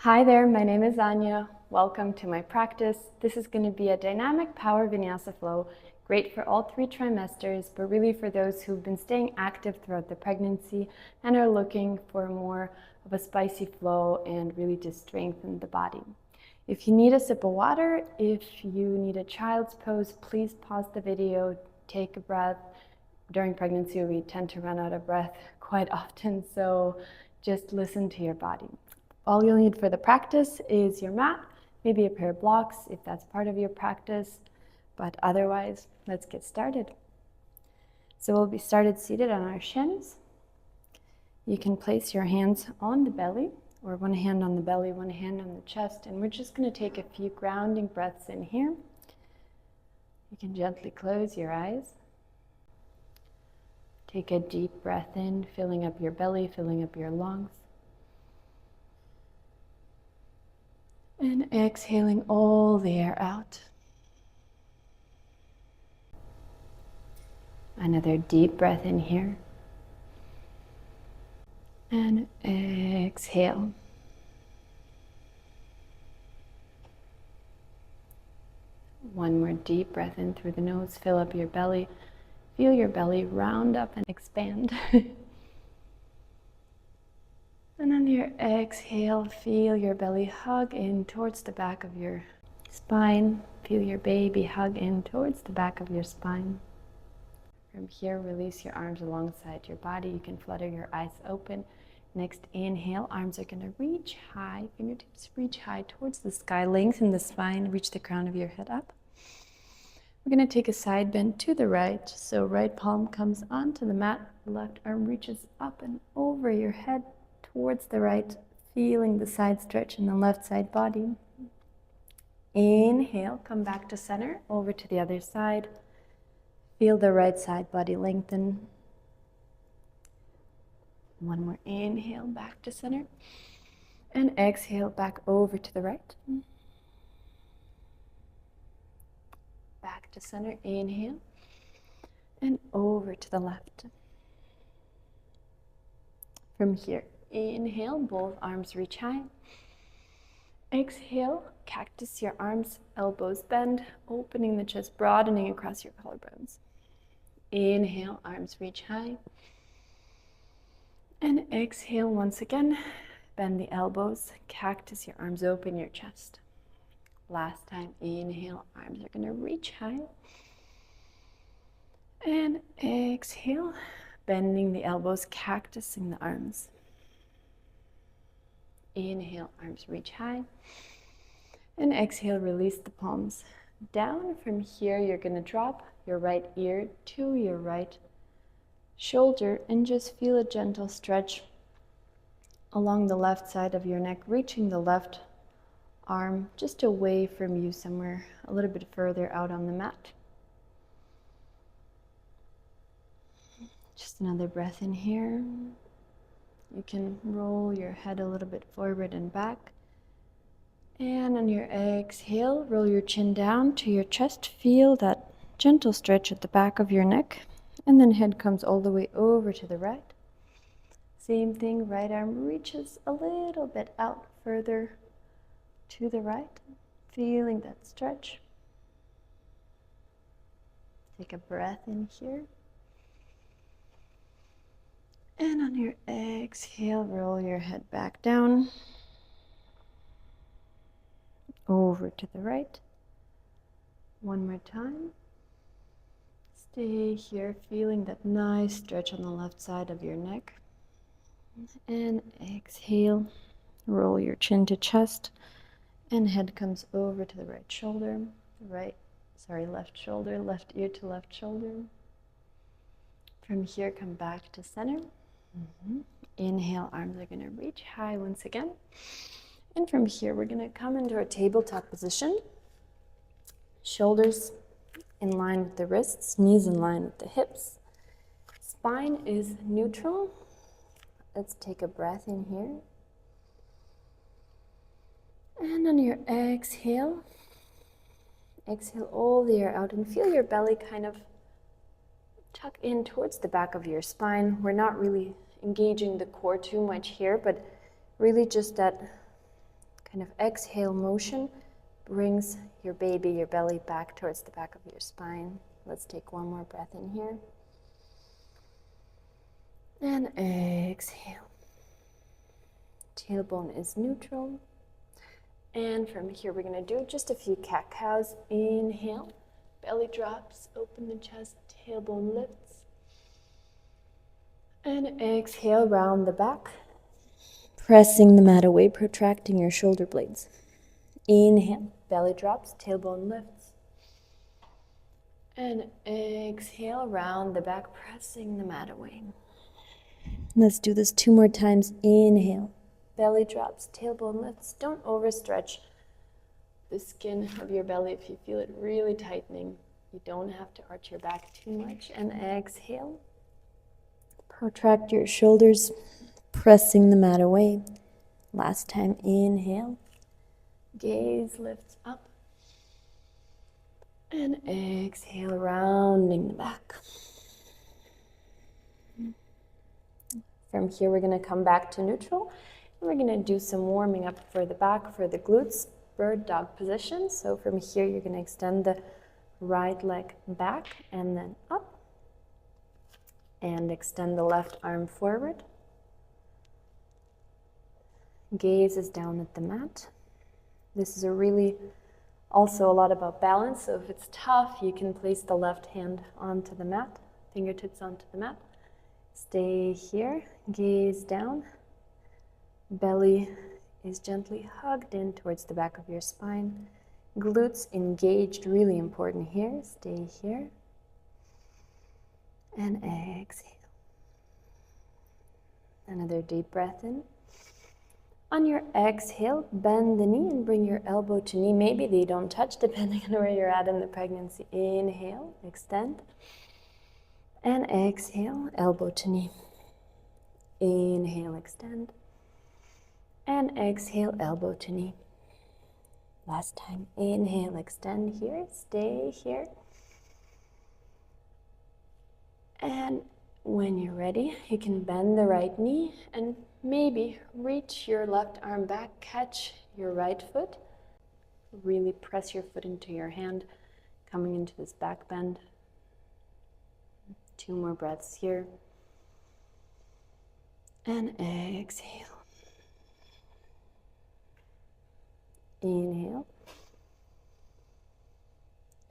Hi there, my name is Anya. Welcome to my practice. This is going to be a dynamic power vinyasa flow, great for all 3 trimesters, but really for those who've been staying active throughout the pregnancy and are looking for more of a spicy flow and really just strengthen the body. If you need a sip of water, if you need a child's pose, please pause the video, take a breath. During pregnancy, we tend to run out of breath quite often, so just listen to your body. All you'll need for the practice is your mat, maybe a pair of blocks if that's part of your practice, but otherwise, let's get started. So we'll be started seated on our shins. You can place your hands on the belly, or one hand on the belly, one hand on the chest, and we're just going to take a few grounding breaths in here. You can gently close your eyes. Take a deep breath in, filling up your belly, filling up your lungs. And exhaling all the air out. Another deep breath in here. And exhale. One more deep breath in through the nose. Fill up your belly. Feel your belly round up and expand. And on your exhale, feel your belly hug in towards the back of your spine. Feel your baby hug in towards the back of your spine. From here, release your arms alongside your body. You can flutter your eyes open. Next inhale, arms are going to reach high. Fingertips reach high towards the sky. Lengthen the spine, reach the crown of your head up. We're going to take a side bend to the right. So right palm comes onto the mat. Left arm reaches up and over your head towards the right, feeling the side stretch in the left side body. Inhale, come back to center, over to the other side. Feel the right side body lengthen. One more inhale, back to center. And exhale, back over to the right. Back to center, inhale. And over to the left. From here, inhale, both arms reach high. Exhale, cactus your arms, elbows bend, opening the chest, broadening across your collarbones. Inhale, arms reach high. And exhale once again, bend the elbows, cactus your arms, open your chest. Last time, inhale, arms are going to reach high. And exhale, bending the elbows, cactusing the arms. Inhale, arms reach high. And exhale, release the palms down. From here, you're going to drop your right ear to your right shoulder and just feel a gentle stretch along the left side of your neck, reaching the left arm just away from you somewhere a little bit further out on the mat. Just another breath in here. You can roll your head a little bit forward and back. And on your exhale, roll your chin down to your chest. Feel that gentle stretch at the back of your neck. And then head comes all the way over to the right. Same thing, right arm reaches a little bit out further to the right. Feeling that stretch. Take a breath in here. And on your exhale, roll your head back down. Over to the right. One more time. Stay here, feeling that nice stretch on the left side of your neck. And exhale, roll your chin to chest, and head comes over to the right shoulder. Left shoulder, left ear to left shoulder. From here, come back to center. Inhale, arms are going to reach high once again. And from here, we're going to come into our tabletop position. Shoulders in line with the wrists, knees in line with the hips. Spine is neutral. Let's take a breath in here. And on your exhale, exhale all the air out and feel your belly kind of tuck in towards the back of your spine. We're not really engaging the core too much here, but really just that kind of exhale motion brings your baby, your belly back towards the back of your spine. Let's take one more breath in here. And exhale. Tailbone is neutral. And from here, we're going to do just a few cat-cows. Inhale, belly drops, open the chest, tailbone lifts. And exhale, round the back, pressing the mat away, protracting your shoulder blades. Inhale, belly drops, tailbone lifts. And exhale, round the back, pressing the mat away. Let's do this 2 more times. Inhale, belly drops, tailbone lifts. Don't overstretch the skin of your belly if you feel it really tightening. You don't have to arch your back too much. And exhale, protract your shoulders, pressing the mat away. Last time, inhale, gaze lifts up. And exhale, rounding the back. From here, we're going to come back to neutral. And we're going to do some warming up for the back, for the glutes, bird dog position. So from here, you're going to extend the right leg back and then up. And extend the left arm forward. Gaze is down at the mat. This is also a lot about balance. So if it's tough, you can place the left hand onto the mat, fingertips onto the mat. Stay here, gaze down. Belly is gently hugged in towards the back of your spine. Glutes engaged, really important here. Stay here. And exhale. Another deep breath in. On your exhale, bend the knee and bring your elbow to knee. Maybe they don't touch depending on where you're at in the pregnancy. Inhale, extend. And exhale, elbow to knee. Inhale, extend. And exhale, elbow to knee. Last time. Inhale, extend here. Stay here. And when you're ready, you can bend the right knee and maybe reach your left arm back, catch your right foot. Really press your foot into your hand, coming into this back bend. 2 more breaths here. And exhale. Inhale.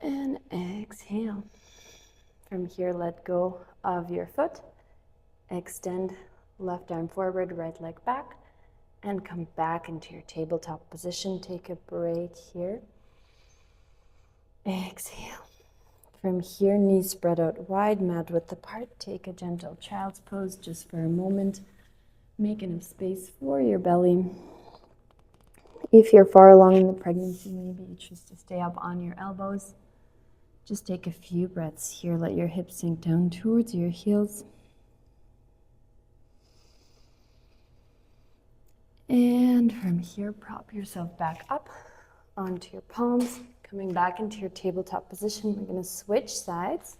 And exhale. From here, let go of your foot. Extend left arm forward, right leg back, and come back into your tabletop position. Take a break here. Exhale. From here, knees spread out wide, mat width apart. Take a gentle child's pose just for a moment. Make enough space for your belly. If you're far along in the pregnancy, maybe you choose to stay up on your elbows. Just take a few breaths here. Let your hips sink down towards your heels. And from here, prop yourself back up onto your palms. Coming back into your tabletop position, we're going to switch sides.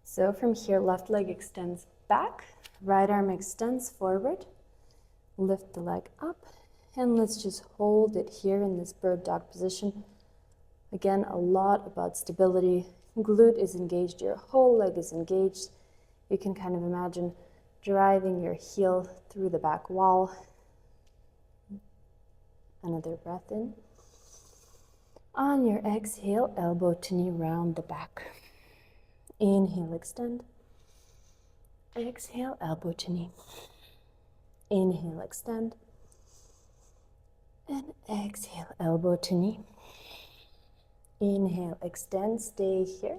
So from here, left leg extends back, right arm extends forward. Lift the leg up, and let's just hold it here in this bird dog position. Again, a lot about stability. Glute is engaged, your whole leg is engaged. You can kind of imagine driving your heel through the back wall. Another breath in. On your exhale, elbow to knee, round the back. Inhale, extend. Exhale, elbow to knee. Inhale, extend. And exhale, elbow to knee. Inhale, extend, stay here.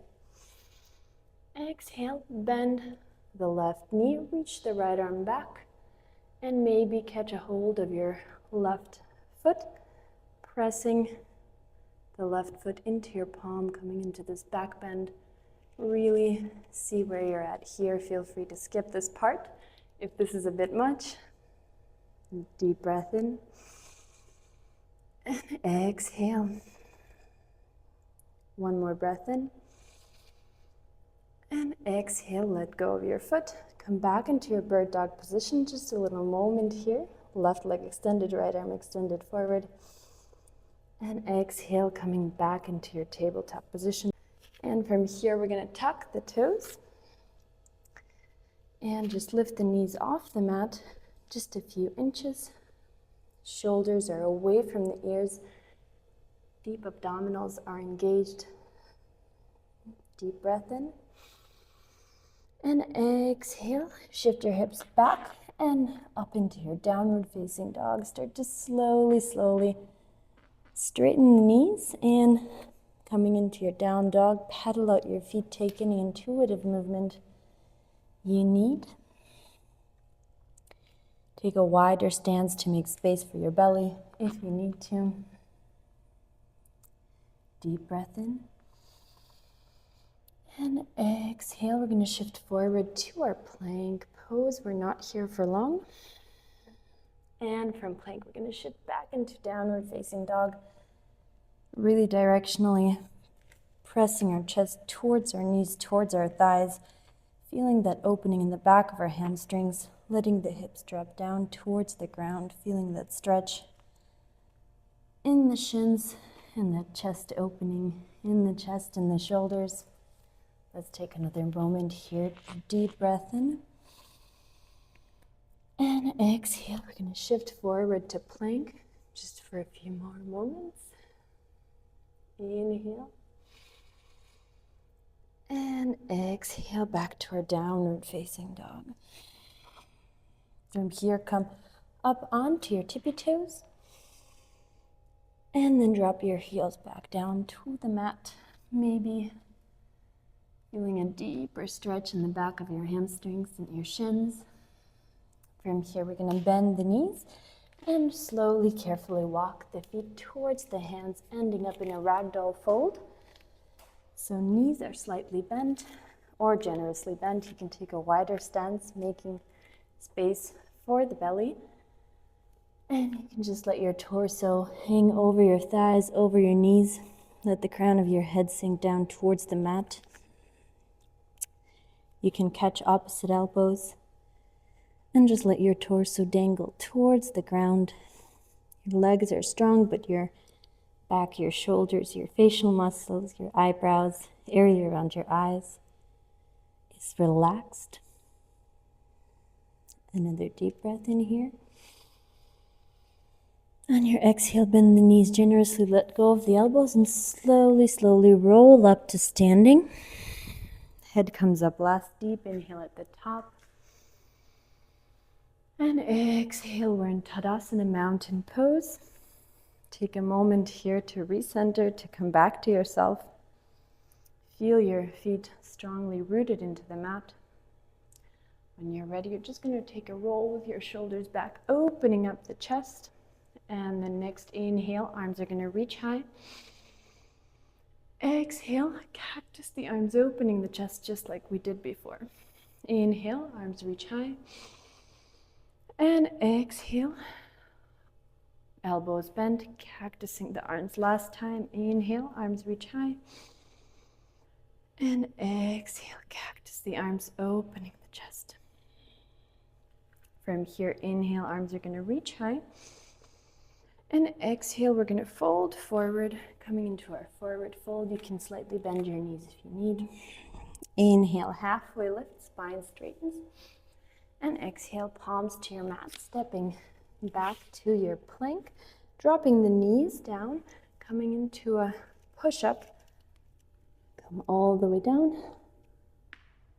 Exhale, bend the left knee, reach the right arm back, and maybe catch a hold of your left foot, pressing the left foot into your palm, coming into this back bend. Really see where you're at here. Feel free to skip this part if this is a bit much. Deep breath in. And exhale. One more breath in. And exhale, let go of your foot. Come back into your bird dog position. Just a little moment here. Left leg extended, right arm extended forward. And exhale, coming back into your tabletop position. And from here, we're going to tuck the toes and just lift the knees off the mat just a few inches. Shoulders are away from the ears. Deep abdominals are engaged. Deep breath in. And exhale, shift your hips back and up into your downward facing dog. Start to slowly straighten the knees and coming into your down dog, pedal out your feet, take any intuitive movement you need. Take a wider stance to make space for your belly if you need to. Deep breath in. And exhale, we're going to shift forward to our plank pose. We're not here for long. And from plank, we're going to shift back into downward facing dog. Really directionally pressing our chest towards our knees, towards our thighs. Feeling that opening in the back of our hamstrings. Letting the hips drop down towards the ground. Feeling that stretch in the shins and that chest opening in the chest and the shoulders. Let's take another moment here. Deep breath in. And exhale. We're going to shift forward to plank just for a few more moments. Inhale. And exhale back to our downward facing dog. From here, come up onto your tippy toes. And then drop your heels back down to the mat. Maybe feeling a deeper stretch in the back of your hamstrings and your shins. From here, we're going to bend the knees and slowly, carefully walk the feet towards the hands, ending up in a ragdoll fold. So knees are slightly bent or generously bent. You can take a wider stance, making space for the belly. And you can just let your torso hang over your thighs, over your knees. Let the crown of your head sink down towards the mat. You can catch opposite elbows and just let your torso dangle towards the ground. Your legs are strong, but your back, your shoulders, your facial muscles, your eyebrows, area around your eyes is relaxed. Another deep breath in here. On your exhale, bend the knees generously, let go of the elbows, and slowly roll up to standing. Head comes up last, deep inhale at the top. And exhale, we're in Tadasana mountain pose. Take a moment here to recenter, to come back to yourself. Feel your feet strongly rooted into the mat. When you're ready, you're just going to take a roll with your shoulders back, opening up the chest. And the next inhale, arms are going to reach high. Exhale, cactus the arms, opening the chest just like we did before. Inhale, arms reach high. And exhale, elbows bent, cactusing the arms last time. Inhale, arms reach high. And exhale, cactus the arms, opening the chest. From here, inhale, arms are going to reach high. And exhale, we're going to fold forward, coming into our forward fold. You can slightly bend your knees if you need. Inhale, halfway lift, spine straightens. And exhale, palms to your mat, stepping back to your plank, dropping the knees down, coming into a push-up. Come all the way down,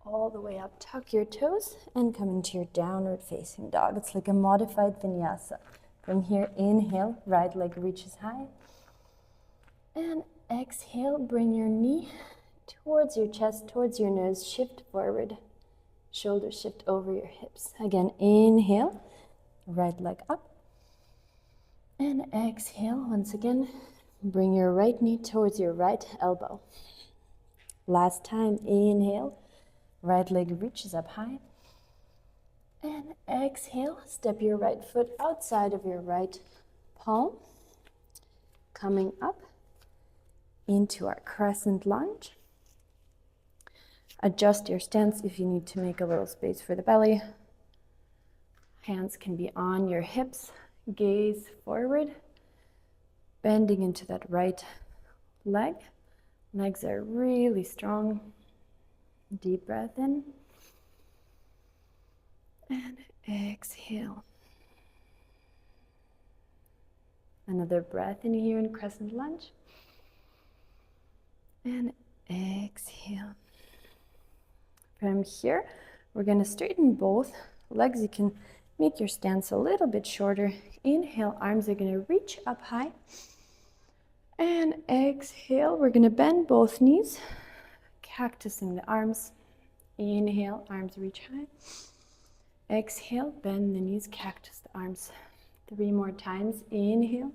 all the way up, tuck your toes, and come into your downward facing dog. It's like a modified vinyasa. From here, inhale, right leg reaches high. And exhale, bring your knee towards your chest, towards your nose, shift forward. Shoulders shift over your hips. Again, inhale, right leg up. And exhale, once again, bring your right knee towards your right elbow. Last time, inhale, right leg reaches up high. And exhale, step your right foot outside of your right palm. Coming up into our crescent lunge. Adjust your stance if you need to make a little space for the belly. Hands can be on your hips. Gaze forward. bending into that right leg. Legs are really strong. Deep breath in. And exhale. Another breath in here in crescent lunge. And exhale. From here, we're going to straighten both legs. You can make your stance a little bit shorter. Inhale, arms are going to reach up high. And exhale, we're going to bend both knees, cactusing the arms. Inhale, arms reach high. Exhale, bend the knees, cactus the arms. 3 more times. Inhale.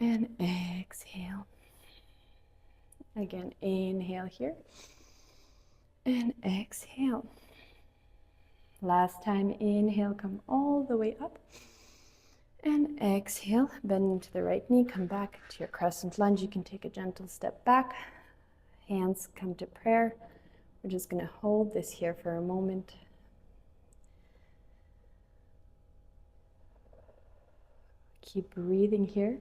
And exhale. Again, inhale here. And exhale. Last time, inhale, come all the way up. And exhale, bend into the right knee, come back to your crescent lunge. You can take a gentle step back. Hands come to prayer. We're just going to hold this here for a moment. Keep breathing here.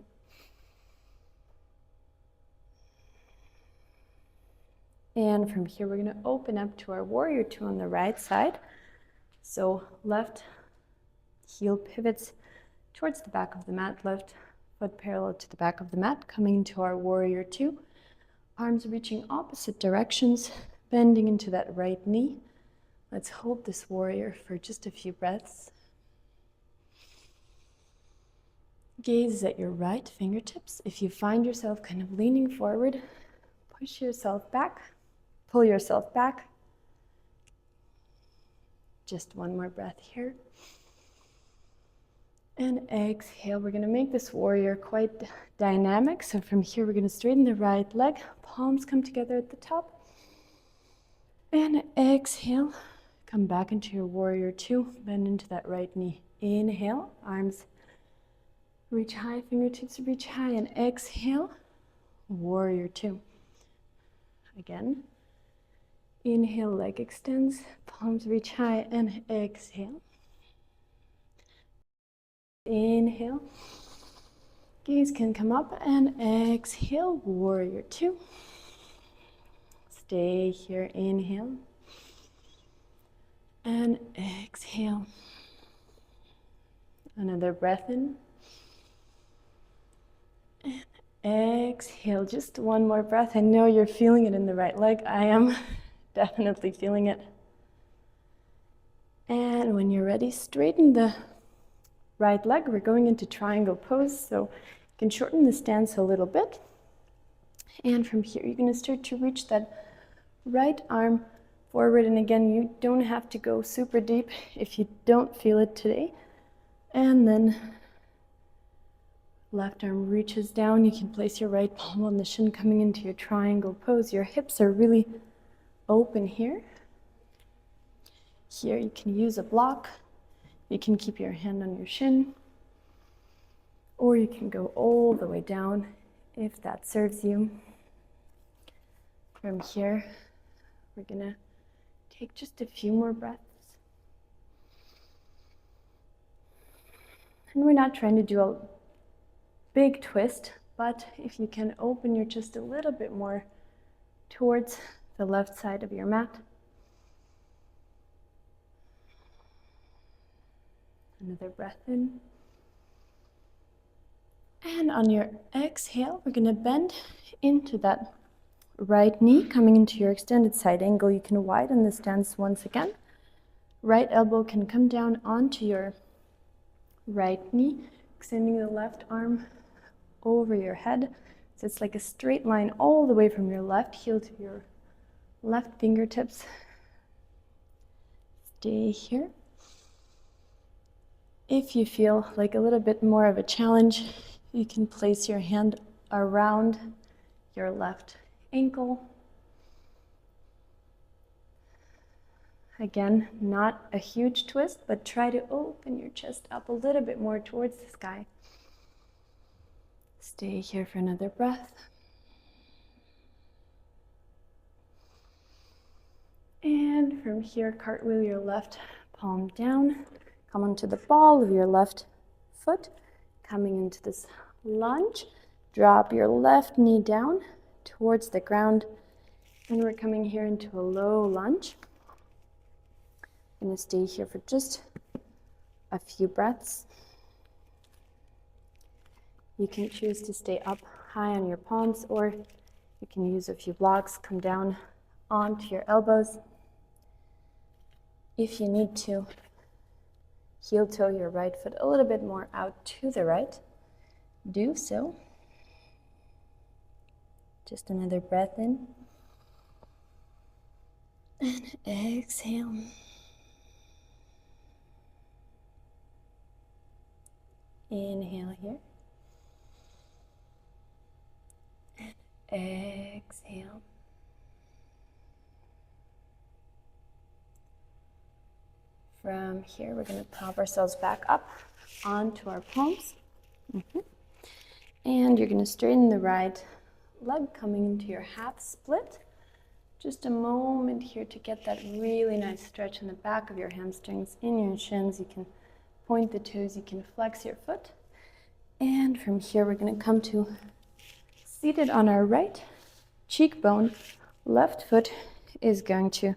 And from here, we're going to open up to our warrior two on the right side. So left heel pivots towards the back of the mat, left foot parallel to the back of the mat, coming into our warrior two. Arms reaching opposite directions, bending into that right knee. Let's hold this warrior for just a few breaths. Gaze at your right fingertips. If you find yourself kind of leaning forward, push yourself back, pull yourself back. Just one more breath here. And exhale. We're going to make this warrior quite dynamic. So from here, we're going to straighten the right leg. Palms come together at the top. And exhale. Come back into your warrior two. Bend into that right knee. Inhale. Arms reach high. Fingertips reach high. And exhale. Warrior two. Again. Inhale. Leg extends. Palms reach high. And exhale. Inhale, gaze can come up, and exhale, warrior two. Stay here, inhale, and exhale. Another breath in, and exhale. Just one more breath. I know you're feeling it in the right leg. I am definitely feeling it. And when you're ready, straighten the right leg. We're going into triangle pose, so you can shorten the stance a little bit. And from here, you're going to start to reach that right arm forward. And again, you don't have to go super deep if you don't feel it today. And then left arm reaches down. You can place your right palm on the shin, coming into your triangle pose. Your hips are really open here. Here, you can use a block. You can keep your hand on your shin, or you can go all the way down if that serves you. From here, we're gonna take just a few more breaths. And we're not trying to do a big twist, but if you can open your chest a little bit more towards the left side of your mat. Another breath in. And on your exhale, we're going to bend into that right knee, coming into your extended side angle. You can widen the stance once again. Right elbow can come down onto your right knee, extending the left arm over your head. So it's like a straight line all the way from your left heel to your left fingertips. Stay here. If you feel like a little bit more of a challenge, you can place your hand around your left ankle. Again, not a huge twist, but try to open your chest up a little bit more towards the sky. Stay here for another breath. And from here, cartwheel your left palm down. Come onto the ball of your left foot, coming into this lunge. Drop your left knee down towards the ground. And we're coming here into a low lunge. I'm going to stay here for just a few breaths. You can choose to stay up high on your palms, or you can use a few blocks, come down onto your elbows. If you need to, heel toe your right foot a little bit more out to the right, do so. Just another breath in. And exhale. Inhale here. And exhale. From here, we're going to prop ourselves back up onto our palms. And you're going to straighten the right leg coming into your half split. Just a moment here to get that really nice stretch in the back of your hamstrings, in your shins. You can point the toes, you can flex your foot. And from here, we're going to come to seated on our right cheekbone. Left foot is going to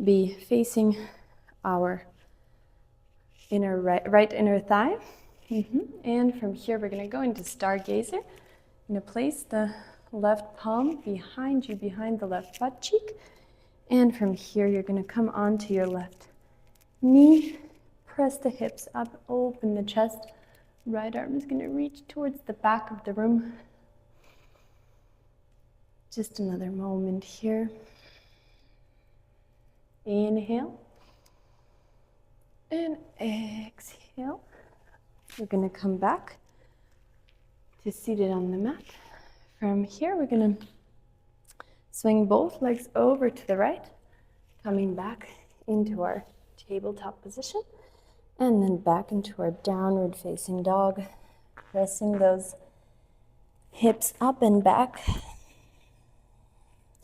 be facing our right inner thigh. And from here, we're going to go into stargazer. I'm going to place the left palm behind you, behind the left butt cheek. And from here, you're going to come onto your left knee. Press the hips up, open the chest. Right arm is going to reach towards the back of the room. Just another moment here. Inhale. And exhale. We're going to come back to seated on the mat. From here, we're going to swing both legs over to the right, coming back into our tabletop position, and then back into our downward facing dog, pressing those hips up and back.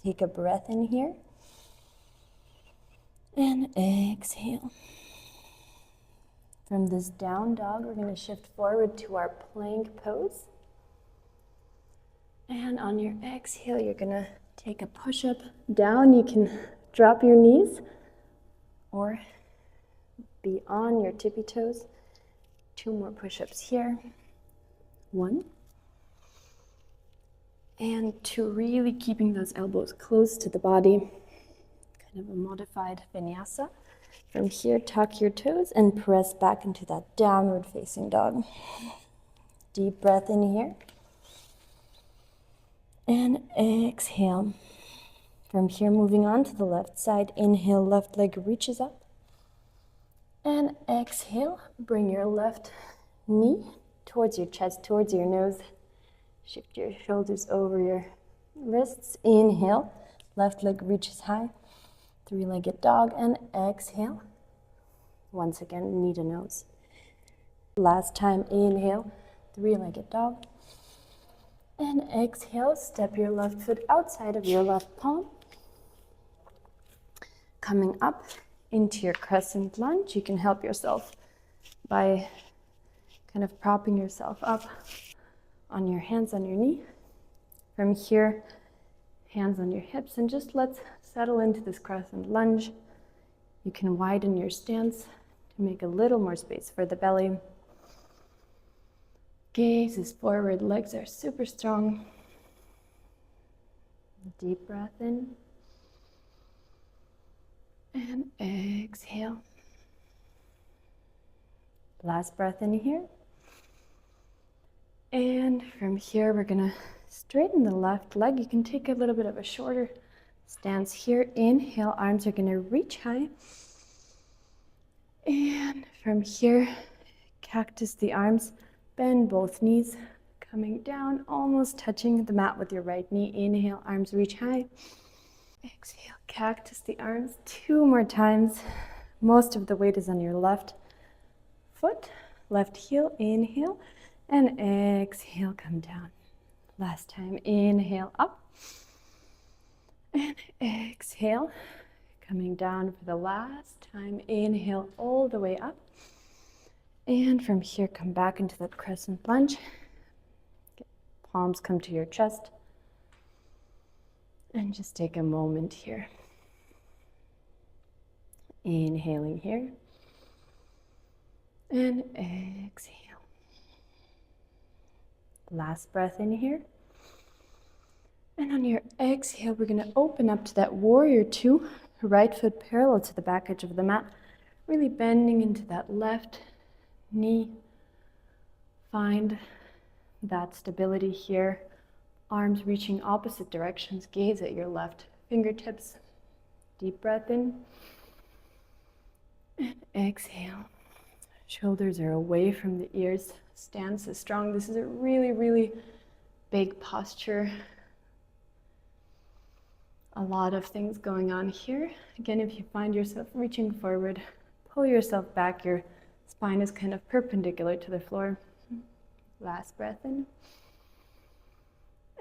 Take a breath in here, and exhale. From this down dog, we're going to shift forward to our plank pose. And on your exhale, you're going to take a push-up down. You can drop your knees or be on your tippy toes. 2 more push-ups here. 1. And 2, really keeping those elbows close to the body. Kind of a modified vinyasa. From here, tuck your toes and press back into that downward facing dog. Deep breath in here. And exhale. From here, moving on to the left side. Inhale, left leg reaches up. And exhale, bring your left knee towards your chest, towards your nose. Shift your shoulders over your wrists. Inhale, left leg reaches high. 3-legged dog, and exhale. Once again, knee to nose. Last time, inhale, 3-legged dog. And exhale, step your left foot outside of your left palm. Coming up into your crescent lunge. You can help yourself by kind of propping yourself up on your hands on your knee. From here, hands on your hips, and just let's settle into this crescent lunge. You can widen your stance to make a little more space for the belly. Gaze is forward, legs are super strong. Deep breath in. And exhale. Last breath in here. And from here, we're gonna straighten the left leg. You can take a little bit of a shorter stance here. Inhale, arms are gonna reach high. And from here, cactus the arms, bend both knees, coming down, almost touching the mat with your right knee. Inhale, arms reach high. Exhale, cactus the arms 2 more times. Most of the weight is on your left foot, left heel. Inhale, and exhale, come down. Last time, inhale up. And exhale, coming down for the last time. Inhale all the way up. And from here, come back into that crescent lunge. palms come to your chest. And just take a moment here. Inhaling here. And exhale. Last breath in here. And on your exhale, we're going to open up to that warrior two. Right foot parallel to the back edge of the mat. Really bending into that left knee. Find that stability here. Arms reaching opposite directions. Gaze at your left fingertips. Deep breath in. And exhale. Shoulders are away from the ears. Stance is strong. This is a really, really big posture. A lot of things going on here. Again, if you find yourself reaching forward, pull yourself back. Your spine is kind of perpendicular to the floor. Last breath in.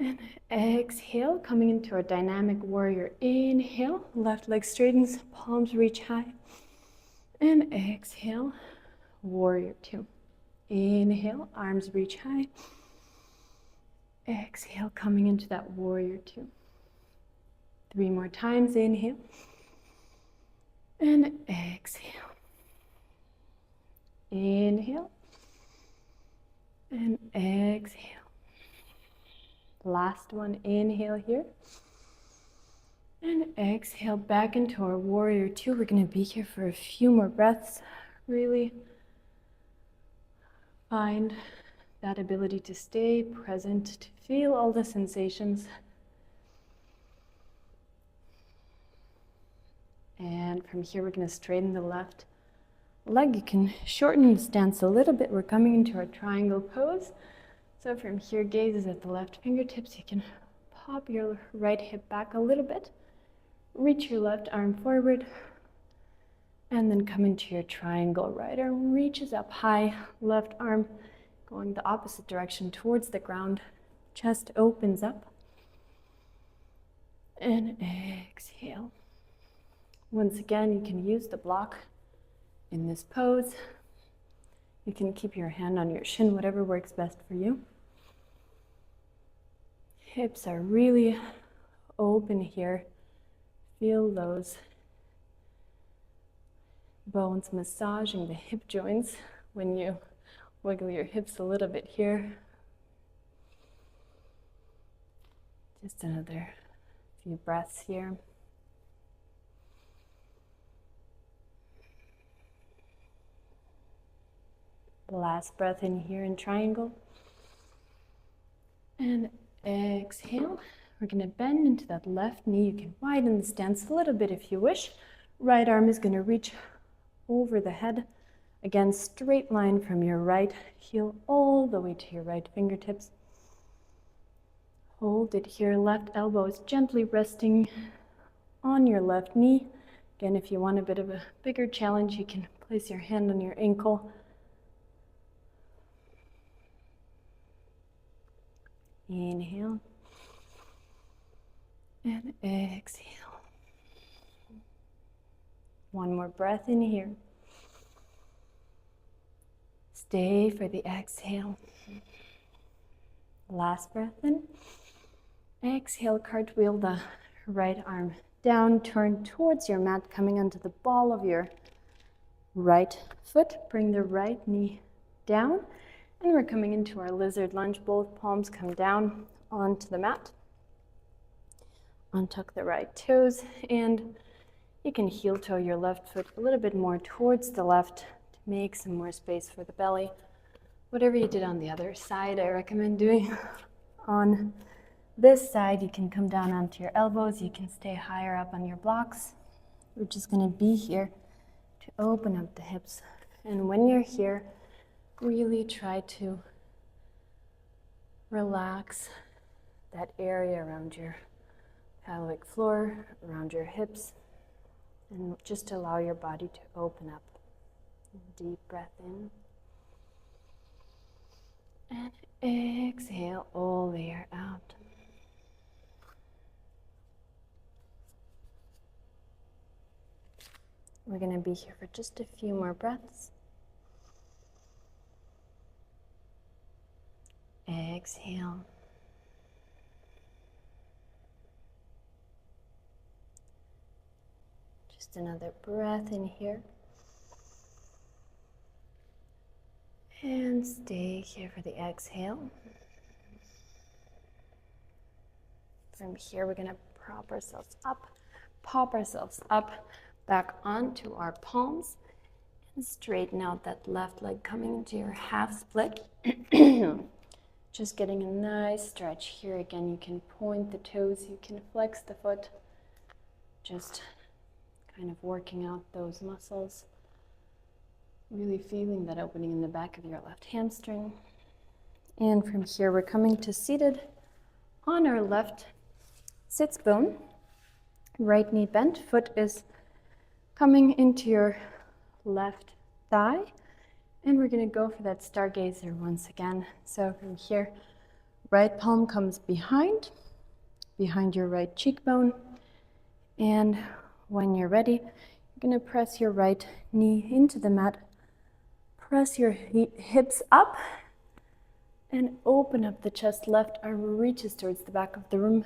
And exhale, coming into our dynamic warrior. Inhale, left leg straightens, palms reach high. And exhale, warrior two. Inhale, arms reach high. Exhale, coming into that warrior two. 3 more times, inhale. And exhale. Inhale. And exhale. Last one, inhale here. And exhale back into our warrior two. We're going to be here for a few more breaths. Really find that ability to stay present, to feel all the sensations. And from here, we're going to straighten the left leg. You can shorten the stance a little bit. We're coming into our triangle pose. So from here, gaze is at the left fingertips. You can pop your right hip back a little bit. Reach your left arm forward. And then come into your triangle. Right arm reaches up high. Left arm going the opposite direction towards the ground. Chest opens up. And exhale. Once again, you can use the block in this pose. You can keep your hand on your shin, whatever works best for you. Hips are really open here. Feel those bones massaging the hip joints when you wiggle your hips a little bit here. Just another few breaths here. Last breath in here in triangle. And exhale. We're going to bend into that left knee. You can widen the stance a little bit if you wish. Right arm is going to reach over the head. Again, straight line from your right heel all the way to your right fingertips. Hold it here. Left elbow is gently resting on your left knee. Again, if you want a bit of a bigger challenge, you can place your hand on your ankle. Inhale. And exhale. One more breath in here. Stay for the exhale. Last breath in. Exhale, cartwheel the right arm down, turn towards your mat, coming onto the ball of your right foot. Bring the right knee down. And we're coming into our lizard lunge. Both palms come down onto the mat. Untuck the right toes, and you can heel toe your left foot a little bit more towards the left to make some more space for the belly. Whatever you did on the other side, I recommend doing on this side. You can come down onto your elbows. You can stay higher up on your blocks. We're just going to be here to open up the hips. And when you're here, really try to relax that area around your pelvic floor, around your hips, and just allow your body to open up. Deep breath in. And exhale all the air out. We're going to be here for just a few more breaths. Exhale. Just another breath in here. And stay here for the exhale. From here, we're gonna prop ourselves up, pop ourselves up, back onto our palms, and straighten out that left leg coming into your half split. Just getting a nice stretch here. Again, you can point the toes, you can flex the foot, just kind of working out those muscles. Really feeling that opening in the back of your left hamstring. And from here, we're coming to seated on our left sits bone. Right knee bent, foot is coming into your left thigh. And we're gonna go for that stargazer once again. So from here, right palm comes behind your right cheekbone. And when you're ready, you're gonna press your right knee into the mat. Press your hips up and open up the chest. Left arm reaches towards the back of the room.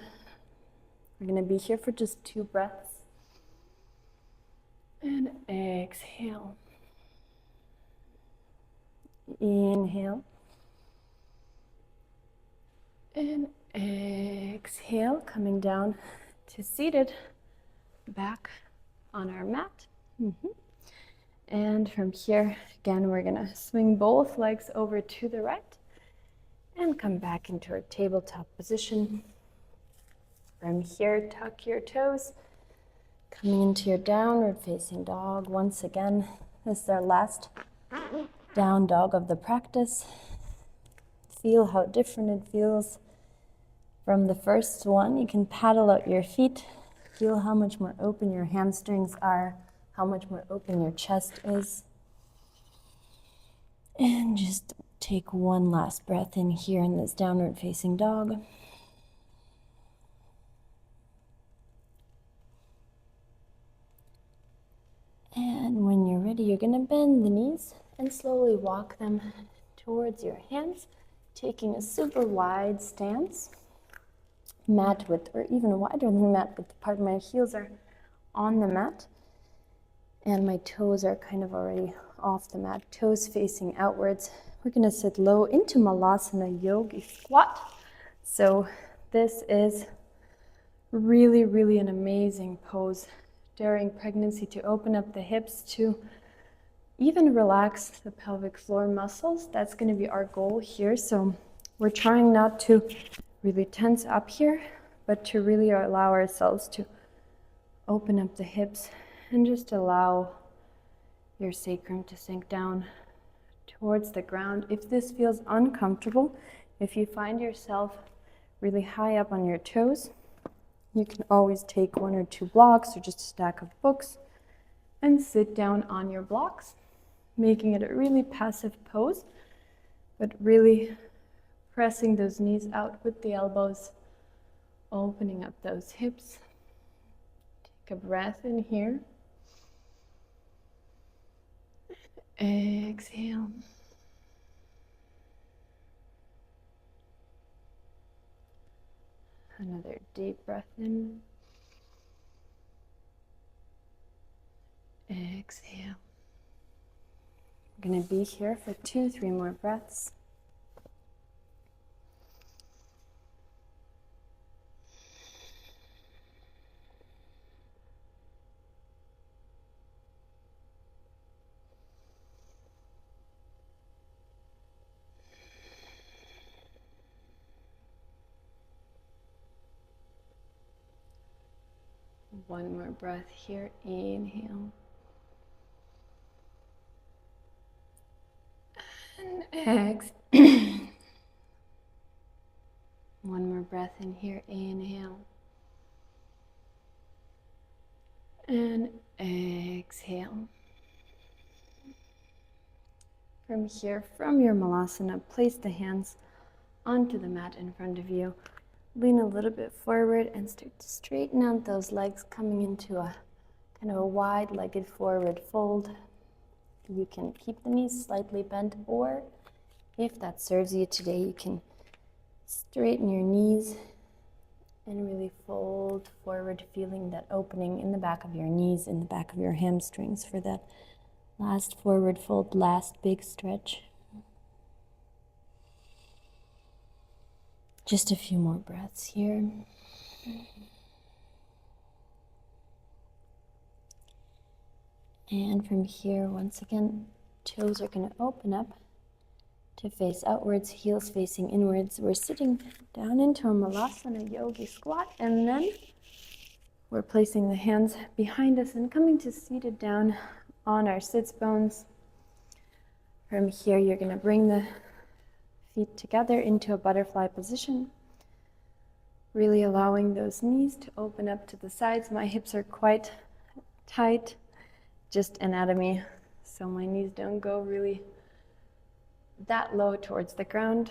We're going to be here for just 2 breaths. And exhale. Inhale. And exhale, coming down to seated, back on our mat. And from here, again, we're gonna swing both legs over to the right and come back into our tabletop position. From here, tuck your toes, coming into your downward facing dog. Once again, this is our last down dog of the practice. Feel how different it feels from the first one. You can paddle out your feet, feel how much more open your hamstrings are, how much more open your chest is. And just take one last breath in here in this downward facing dog. And when you're ready, you're going to bend the knees and slowly walk them towards your hands, taking a super wide stance, mat width, or even wider than mat width. Part of my heels are on the mat. And my toes are kind of already off the mat, toes facing outwards. We're gonna sit low into Malasana Yogi squat. So this is really, really an amazing pose during pregnancy to open up the hips, to even relax the pelvic floor muscles. That's gonna be our goal here. So we're trying not to really tense up here, but to really allow ourselves to open up the hips and just allow your sacrum to sink down towards the ground. If this feels uncomfortable, if you find yourself really high up on your toes, you can always take 1 or 2 blocks or just a stack of books and sit down on your blocks, making it a really passive pose, but really pressing those knees out with the elbows, opening up those hips. Take a breath in here. Exhale. Another deep breath in. Exhale. We're going to be here for 2-3 more breaths. One more breath here. Inhale. And exhale. One more breath in here. Inhale. And exhale. From here, from your Malasana, place the hands onto the mat in front of you. Lean a little bit forward and start to straighten out those legs, coming into a kind of a wide-legged forward fold. You can keep the knees slightly bent, or if that serves you today, you can straighten your knees And really fold forward, feeling that opening in the back of your knees, in the back of your hamstrings for that last forward fold, last big stretch. Just a few more breaths here. And from here, once again, toes are going to open up to face outwards, heels facing inwards. We're sitting down into a Malasana Yogi squat, and then we're placing the hands behind us and coming to seated down on our sits bones. From here, you're going to bring the feet together into a butterfly position, really allowing those knees to open up to the sides. My hips are quite tight, just anatomy, so my knees don't go really that low towards the ground.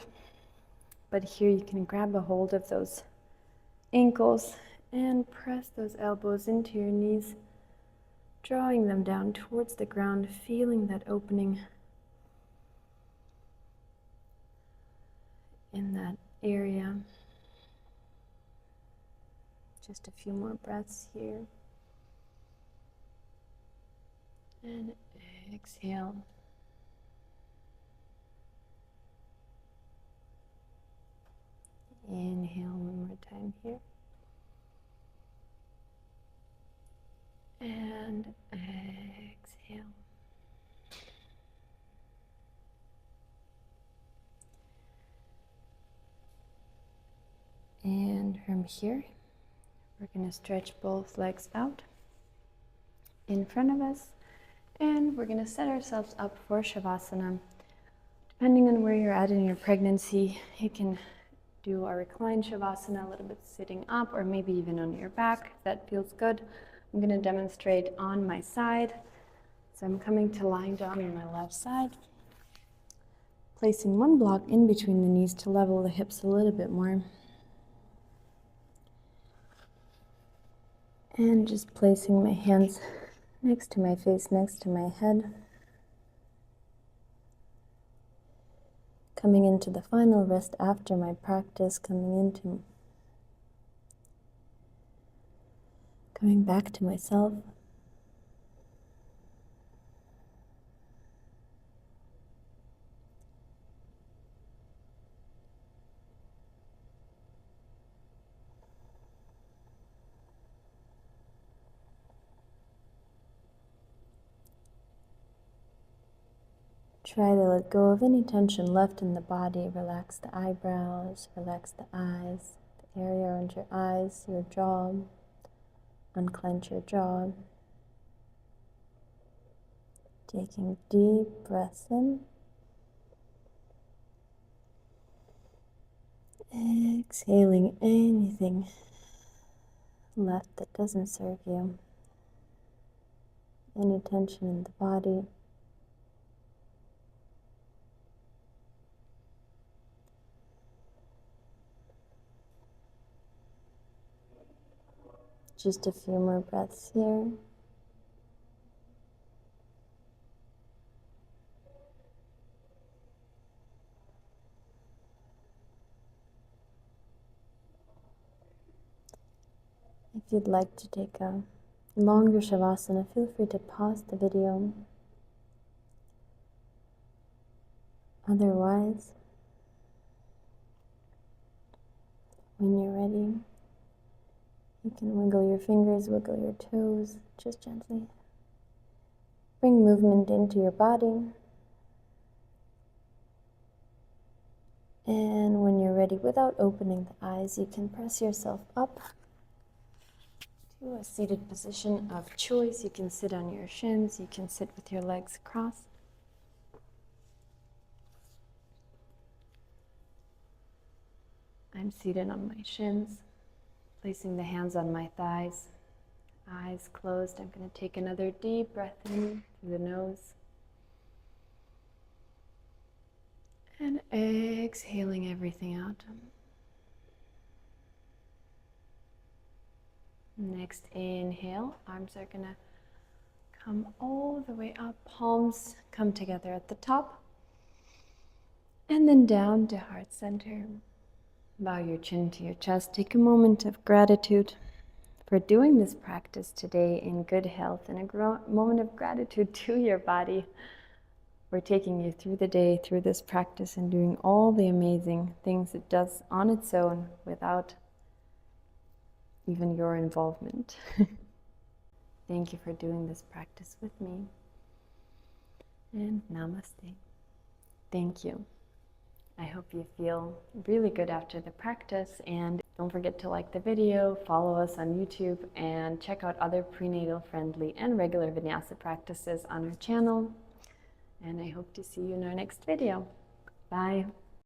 But here you can grab a hold of those ankles and press those elbows into your knees, drawing them down towards the ground, feeling that opening in that area. Just a few more breaths here. And exhale. Inhale one more time here. And exhale. And from here, we're going to stretch both legs out in front of us. And we're going to set ourselves up for Shavasana. Depending on where you're at in your pregnancy, you can do a reclined Shavasana, a little bit sitting up, or maybe even on your back, if that feels good. I'm going to demonstrate on my side. So I'm coming to lying down on my left side, placing one block in between the knees to level the hips a little bit more. And just placing my hands next to my face, next to my head. Coming into the final rest after my practice, coming back to myself. Try to let go of any tension left in the body. Relax the eyebrows, relax the eyes, the area around your eyes, your jaw. Unclench your jaw. Taking deep breaths in. Exhaling anything left that doesn't serve you. Any tension in the body. Just a few more breaths here. If you'd like to take a longer Shavasana, feel free to pause the video. Otherwise, when you're ready, you can wiggle your fingers, wiggle your toes, just gently. Bring movement into your body. And when you're ready, without opening the eyes, you can press yourself up to a seated position of choice. You can sit on your shins, you can sit with your legs crossed. I'm seated on my shins, placing the hands on my thighs, eyes closed. I'm going to take another deep breath in through the nose. And exhaling everything out. Next inhale, arms are going to come all the way up, palms come together at the top, and then down to heart center. Bow your chin to your chest. Take a moment of gratitude for doing this practice today in good health, and a moment of gratitude to your body for taking you through the day, through this practice, and doing all the amazing things it does on its own without even your involvement. Thank you for doing this practice with me. And namaste. Thank you. I hope you feel really good after the practice, and don't forget to like the video, follow us on YouTube, and check out other prenatal friendly and regular Vinyasa practices on our channel. And I hope to see you in our next video. Bye.